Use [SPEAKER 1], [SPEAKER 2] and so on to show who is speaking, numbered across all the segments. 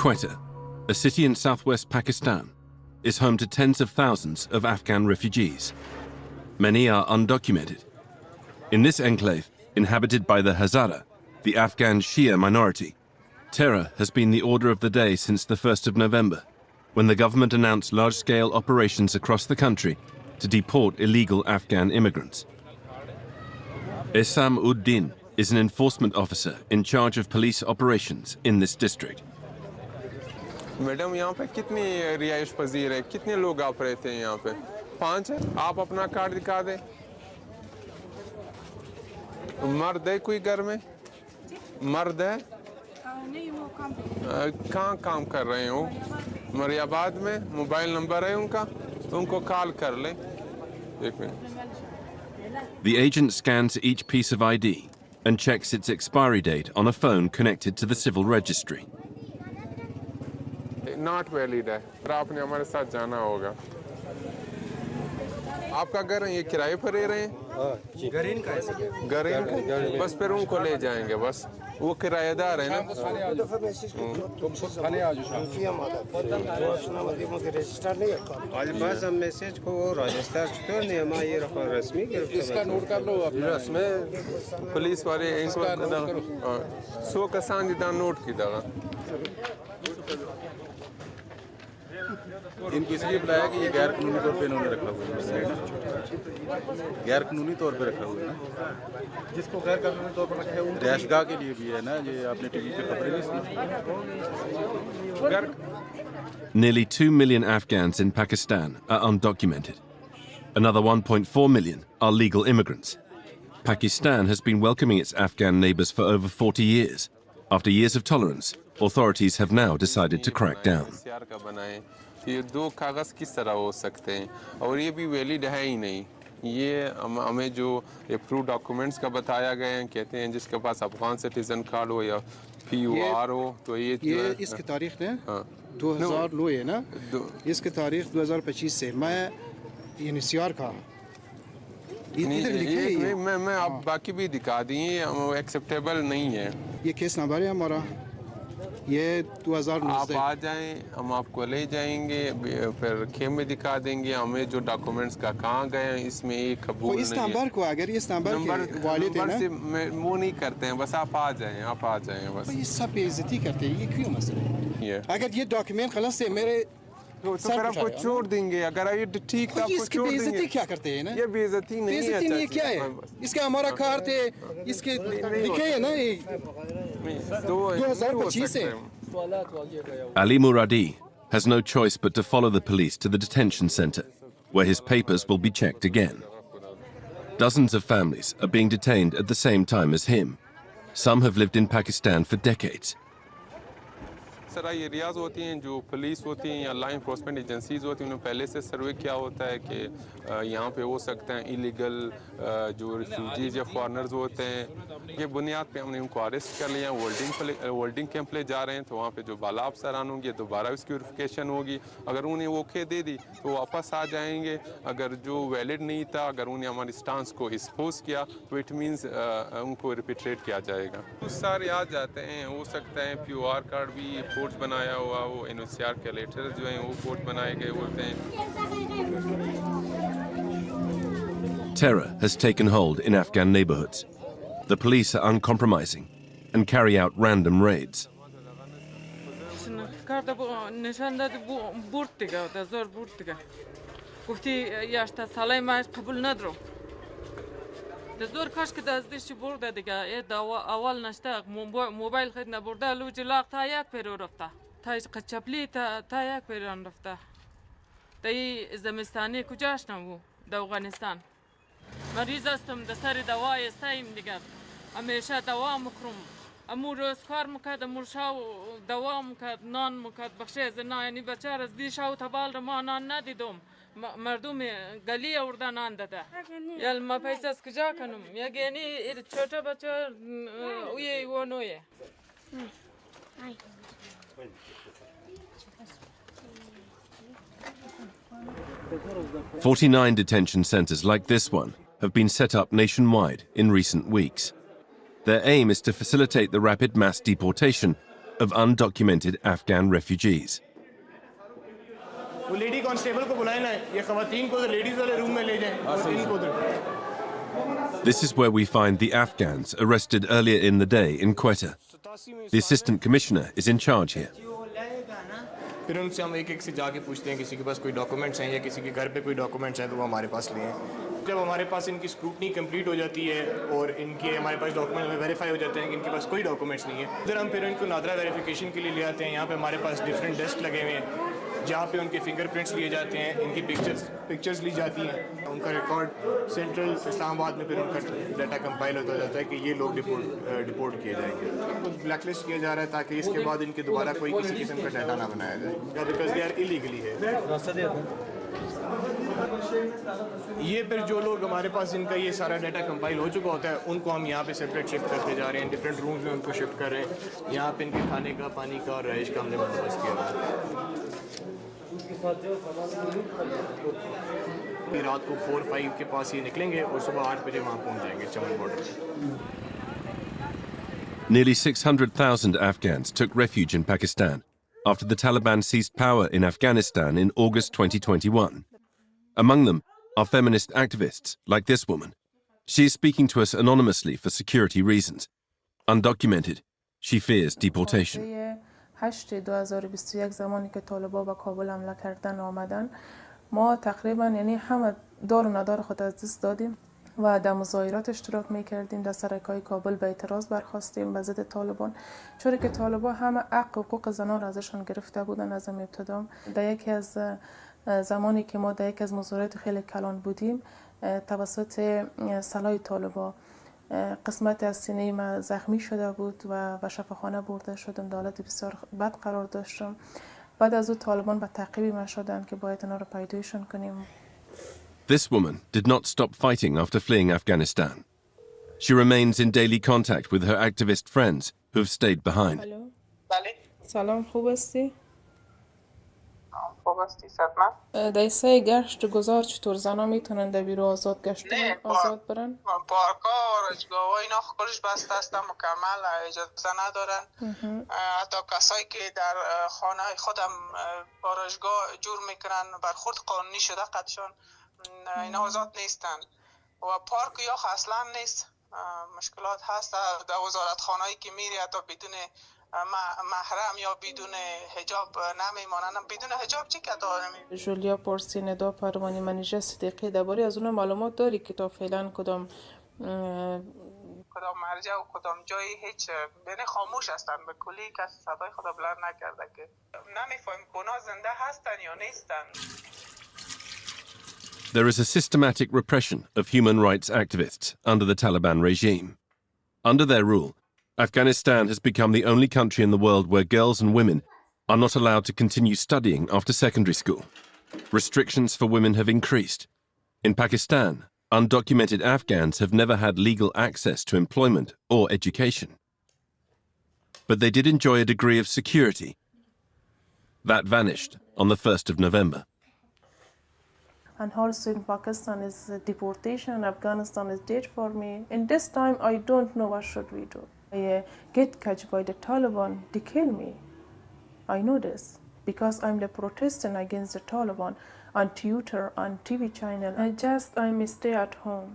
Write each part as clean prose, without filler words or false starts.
[SPEAKER 1] Quetta, a city in southwest Pakistan, is home to tens of thousands of Afghan refugees. Many are undocumented. In this enclave, inhabited by the Hazara, the Afghan Shia minority, terror has been the order of the day since the 1st of November, when the government announced large-scale operations across the country to deport illegal Afghan immigrants. Esam ud-Din is an enforcement officer in charge of police operations in this district.
[SPEAKER 2] Madam यहाँ पे कितनी रिहाइश पजीर है, कितने लोग आप रहते हैं यहाँ पे? 5 है। आप अपना कार्ड दिखा दें। मर्द है कोई घर में? मर्द है?
[SPEAKER 3] नहीं, वो काम
[SPEAKER 2] कहाँ काम कर रहे हो? मरियाबाद में मोबाइल नंबर है उनका, उनको कॉल कर लें। एक minute.
[SPEAKER 1] The agent scans each piece of ID and checks its expiry date on a phone connected to the civil registry.
[SPEAKER 2] Not valid है, पर आपने हमारे साथ जाना होगा। आपका घर ये किराए पर रह रहे हैं?
[SPEAKER 4] गरीन का है।
[SPEAKER 2] गरीन, बस फिर उनको ले जाएंगे, बस वो किराएदार है ना।
[SPEAKER 4] आज बस हम मैसेज को रजिस्टर क्यों नहीं हमारा ये रस्मी
[SPEAKER 2] इसका नोट कर लो आप रस्म पुलिस वाले इनको 100 कसान जितना नोट की दगा
[SPEAKER 5] इनको इसलिए बुलाया कि ये गैर कानूनी तौर पे इन्होंने रखा हुआ है, गैर कानूनी तौर पे रखा हुआ है ना,
[SPEAKER 6] जिसको गैर कानूनी तौर पर रखा है
[SPEAKER 5] रैशगाह के लिए भी है ना, ये आपने टीवी पे खबरें भी सुनी।
[SPEAKER 1] Nearly 2 million Afghans in Pakistan are undocumented. Another 1.4 million are legal immigrants. Pakistan has been welcoming its Afghan neighbors for over 40 years. After years of tolerance, authorities have now decided to crack down.
[SPEAKER 2] ये 2 कागज़ किस तरह हो सकते हैं और ये भी वैलिड है ही नहीं। ये हमें जो अप्रूव डॉक्यूमेंट्स का बताया गया है, कहते हैं जिसके पास अफगान सिटीजन कार्ड हो या PUR हो तो ये
[SPEAKER 6] इसकी तारीख ने 2009 है ना, इसकी तारीख 2025 से मैं NCR का
[SPEAKER 2] मैं आप बाकी भी दिखा दी, एक्सेप्टेबल नहीं है।
[SPEAKER 6] ये केस नंबर है हमारा, ये 2009
[SPEAKER 2] आप आ जाएं, हम आपको ले जाएंगे, फिर खेम में दिखा देंगे हमें जो डॉक्यूमेंट्स का कहाँ गए हैं, इसमें एक कबूल नहीं है।
[SPEAKER 6] इस नंबर को अगर इस नंबर के वालिद है ना,
[SPEAKER 2] वो नहीं करते हैं, बस आप आ जाएं, बस।
[SPEAKER 6] ये सब बेइज्जती करते हैं, ये क्यों मसला है? अगर ये डॉक्यूमेंट गलत से मेरे
[SPEAKER 2] तो फिर आपको छोड़ देंगे, अगर ये ठीक था आपको छोड़ देंगे।
[SPEAKER 6] बेइज्जती क्या करते हैं ना?
[SPEAKER 2] ये बेइज्जती नहीं है,
[SPEAKER 6] ये क्या है? इसका हमारा कार्ड है, इसके दिखे है ना, ये 2025 से।
[SPEAKER 1] Ali Muradi has no choice but to follow the police to the detention center, where his papers will be checked again. Dozens of families are being detained at the same time as him. Some have lived in Pakistan for decades.
[SPEAKER 2] Sir ये areas होती हैं जो police होती हैं या law enforcement agencies होती हैं, उन्होंने पहले से सर्वे किया होता है कि यहाँ पे हो सकते हैं इलीगल जो रिफ्यूजीज या फॉरनर्स होते हैं, ये बुनियाद पे हमने उनको अरेस्ट कर लिया। होल्डिंग कैंप ले जा रहे हैं तो वहाँ पे जो बाला अफसरान होंगे दोबारा उसकी वेरिफिकेशन होगी, अगर उन्हें ओके दे दी तो वापस आ जाएंगे, अगर जो वैलिड नहीं था, अगर उन्हें हमारी स्टांस को एक्सपोज किया तो इट मीन्स उनको रिपीट्रेट किया जाएगा। कुछ सारे आ जाते हैं, हो सकता है PUR कार्ड भी कोर्ट बनाया हुआ, वो NCR के लेटर जो हैं वो कोर्ट बनाए गए होते हैं।
[SPEAKER 1] Terror has taken hold in Afghan neighborhoods. The police are uncompromising and carry out random raids.
[SPEAKER 7] دزور کاش که دزدیش برده دیگه یه اول نشته موبایل خود نبرده لوچ لاغ تا یک پیرو رفته تا قچپلی تا یک پیران رفته تایی زمستانی کجاش نبو در افغانستان مریض هستم در سر دوای سایم دیگه همیشه دوا مکرم امو روز کار میکرد امو شاو دوا میکرد نان میکرد بخشه زنا یعنی بچه از دی شاو تبال رو ما نان ندیدم مردم گلی اردن نان داده یا ما پیسه از کجا کنم یا یعنی छोटा बच्चा ये वो नो है
[SPEAKER 1] 49 detention centers like this one have been set up nationwide in recent weeks. Their aim is to facilitate the rapid mass deportation of undocumented Afghan refugees.
[SPEAKER 8] वो lady constable को बुलाए ना ये खवातीन को लेडीज वाले रूम में ले जाएं और इनको उधर
[SPEAKER 1] This is where we find the Afghans arrested earlier in the day in Quetta. The Assistant Commissioner is in charge here.
[SPEAKER 8] फिर उनसे हम एक एक से जाके पूछते हैं किसी के पास कोई डॉक्यूमेंट्स हैं या किसी के घर पे कोई डॉक्यूमेंट्स हैं तो वो हमारे पास लिए जब हमारे पास इनकी स्क्रूटनी कंप्लीट हो जाती है और इनके हमारे पास डॉक्यूमेंट वेरीफाई हो जाते हैं कि इनके पास कोई डॉक्यूमेंट्स नहीं है फिर हम इनको नादरा वेरिफिकेशन के लिए ले आते हैं यहाँ पे हमारे पास डिफरेंट डेस्क लगे हुए हैं जहाँ पे उनके फिंगरप्रिंट्स लिए जाते हैं इनकी पिक्चर्स ली जाती हैं उनका रिकॉर्ड सेंट्रल इस्लामाबाद में फिर उनका डाटा कंपाइल होता जाता है कि ये लोग डिपोर्ट किए जाएंगे इनको ब्लैकलिस्ट किया जा रहा है ताकि इसके बाद इनके दोबारा कोई किसी किस्म का डाटा ना बनाया जाए बिकॉज दे आर इलीगली है ये फिर जो लोग हमारे पास इनका ये सारा डाटा कंपाइल हो चुका होता है उनको हम यहाँ पे सेपरेट शिफ्ट करते जा रहे हैं डिफरेंट रूम्स में उनको शिफ्ट कर रहे हैं यहाँ पे इनके खाने का पानी का और रहाइश का हमने बंदोबस्त किया हुआ है रात को 4-5 के पास ये निकलेंगे और सुबह 8 बजे वहाँ पहुँच जाएंगे चमन बॉर्डर पे
[SPEAKER 1] Nearly 600,000 Afghans took refuge in Pakistan after the Taliban seized power in Afghanistan in August 2021. Among them are feminist activists like this woman. She is speaking to us anonymously for security reasons. Undocumented, she fears deportation.
[SPEAKER 9] 8/2021 زمانی که طالبان به کابل حمله کردن آمدن ما تقریبا یعنی همه دار و ندار خود از دست دادیم و در مظاهرات اشتراک میکردیم در سرکای کابل به اعتراض برخاستیم به ضد طالبان چون که طالبان همه حق و حقوق زنان را ازشان گرفته بودن از ابتدا در یکی از زمانی که ما در یکی از مظاهرات خیلی کلان بودیم توسط سلاح طالبان قسمت از سینه ما زخمی شده بود و به شفاخانه برده شدم در حالت بسیار بد قرار داشتم بعد از او طالبان به تعقیب ما شدن که باید اینا رو پیدایشون کنیم
[SPEAKER 1] This woman did not stop fighting after fleeing Afghanistan. She remains in daily contact with her activist friends who have stayed behind.
[SPEAKER 9] سلام خوب هستی؟
[SPEAKER 10] خوب هستی سلام
[SPEAKER 9] در سه گشت گذار چطور زنها میتونن در بیرو آزاد گشت کنن آزاد برن؟
[SPEAKER 10] پارکا و آرایشگاه ها اینا خودش بسته است مکمل اجازه ندارن حتی کسایی که در خانه خودم آرایشگاه جور میکنن برخورد قانونی شده قدشان اینا آزاد نیستن و پارک یا اصلا نیست مشکلات هست در وزارت خانه‌ای که میری حتی بدون محرم یا بدون حجاب نمیمانن بدون حجاب چی که دارم
[SPEAKER 9] جولیا پارسی ندا پروانی منیژه صدیقی درباره از اون معلومات داری که تا فعلا کدام
[SPEAKER 10] مرجع و کدام جایی هیچ یعنی خاموش هستن به کلی کسی صدای خدا بلند نکرده که نمیفهمیم اونا زنده هستن یا نیستن
[SPEAKER 1] There is a systematic repression of human rights activists under the Taliban regime. Under their rule, Afghanistan has become the only country in the world where girls and women are not allowed to continue studying after secondary school. Restrictions for women have increased. In Pakistan, undocumented Afghans have never had legal access to employment or education. But they did enjoy a degree of security. That vanished on the 1st of November.
[SPEAKER 9] And also in Pakistan is deportation, Afghanistan is dead for me. In this time, I don't know what should we do. I get catched by the Taliban, they kill me. I know this because I'm the protesting against the Taliban on Twitter, on TV channel. I may stay at home.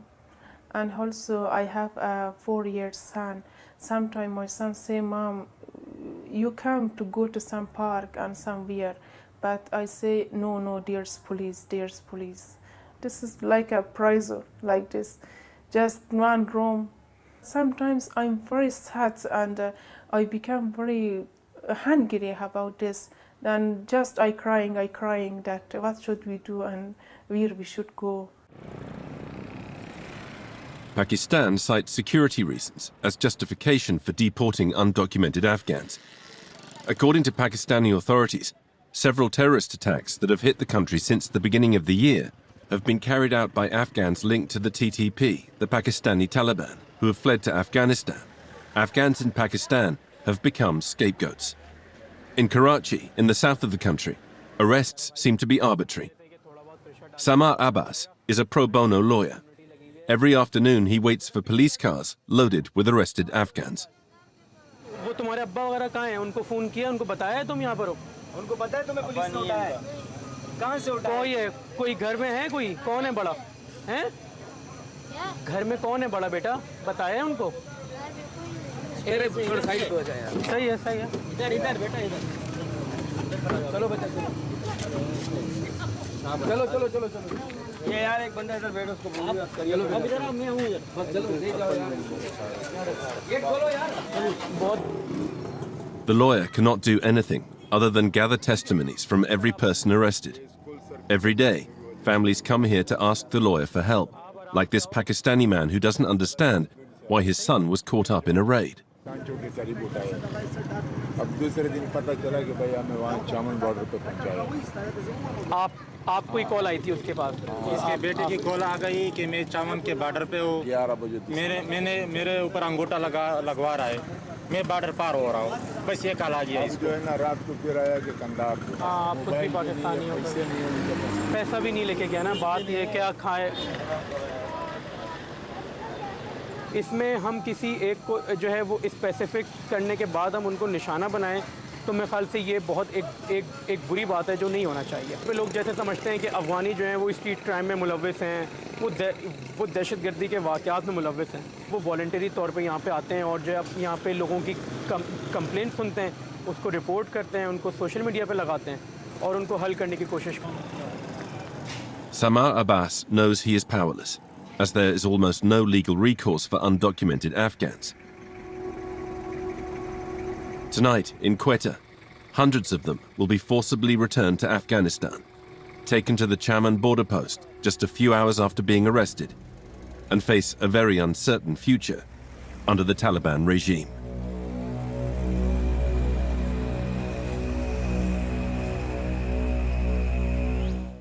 [SPEAKER 9] And also I have a 4-year son. Sometimes my son say, Mom, you come to go to some park and somewhere. But I say, no, there's police. This is like a prison, like this, just one room. Sometimes I'm very sad and I become very hungry about this. Then just I crying that what should we do and where we should go.
[SPEAKER 1] Pakistan cites security reasons as justification for deporting undocumented Afghans. According to Pakistani authorities, several terrorist attacks that have hit the country since the beginning of the year have been carried out by Afghans linked to the TTP, the Pakistani Taliban, who have fled to Afghanistan. Afghans in Pakistan have become scapegoats. In Karachi, in the south of the country, arrests seem to be arbitrary. Samar Abbas is a pro bono lawyer. Every afternoon he waits for police cars loaded with arrested Afghans.
[SPEAKER 8] वो
[SPEAKER 11] तुम्हारे अब्बा वगैरह कहाँ हैं? उनको phone किया, उनको बताया तुम यहाँ पर हो?
[SPEAKER 12] उनको पता है तुम्हें पुलिस ने उठाया? कहाँ से उठाया?
[SPEAKER 11] कोई है, कोई घर में है? कोई कौन है बड़ा है? घर में कौन है बड़ा बेटा? बताया उनको?
[SPEAKER 12] थोड़ा साइड हो जाए यार।
[SPEAKER 11] सही है, सही है।
[SPEAKER 12] इधर इधर बेटा इधर। चलो बच्चा चलो चलो चलो चलो। ये यार एक बंदा इधर बैठ उसको बोल दिया। चलो अब इधर मैं हूँ इधर। बस चलो ले जाओ यार। गेट खोलो यार।
[SPEAKER 11] बहुत
[SPEAKER 1] The lawyer cannot do anything other than gather testimonies from every person arrested. Every day, families come here to ask the lawyer for help, like this Pakistani man who doesn't understand why his son was caught up in a raid.
[SPEAKER 13] अब दूसरे दिन पता चला कि भाई हमें वहाँ चामन border पे पहुँचाया।
[SPEAKER 11] आपको ही कॉल आई थी उसके पास?
[SPEAKER 14] इसके बेटे की कॉल आ गई कि मैं चामन के बॉर्डर पे हूँ।
[SPEAKER 13] 11 बजे
[SPEAKER 14] मेरे ऊपर अंगूठा लगवा रहा है, मैं बॉर्डर पार हो रहा हूँ। बस ये कॉल आ गया इसको।
[SPEAKER 13] जो है ना रात को फिर आया कि कंधार को।
[SPEAKER 11] आप खुद भी पाकिस्तानी हो, पैसा भी नहीं लेके गया ना। बात ये क्या खाए, इसमें हम किसी एक को जो है वो स्पेसिफिक करने के बाद हम उनको निशाना बनाएं तो मेरे ख्याल से ये बहुत एक बुरी बात है जो नहीं होना चाहिए। पे लोग जैसे समझते हैं कि अफगानी जो हैं वो स्ट्रीट क्राइम में मुलव्विस हैं, वो दहशतगर्दी के वाक़यात में मुलव्विस हैं। वो वॉलंटरी तौर पे यहाँ पे आते हैं और जो यहाँ पे लोगों की कंप्लेंट सुनते हैं, उसको रिपोर्ट करते हैं, उनको सोशल मीडिया पे लगाते हैं और उनको हल करने की कोशिश करते हैं।
[SPEAKER 1] Samar Abbas knows he is powerless, as there is almost no legal recourse for undocumented Afghans. Tonight, in Quetta, hundreds of them will be forcibly returned to Afghanistan, taken to the Chaman border post just a few hours after being arrested, and face a very uncertain future under the Taliban regime.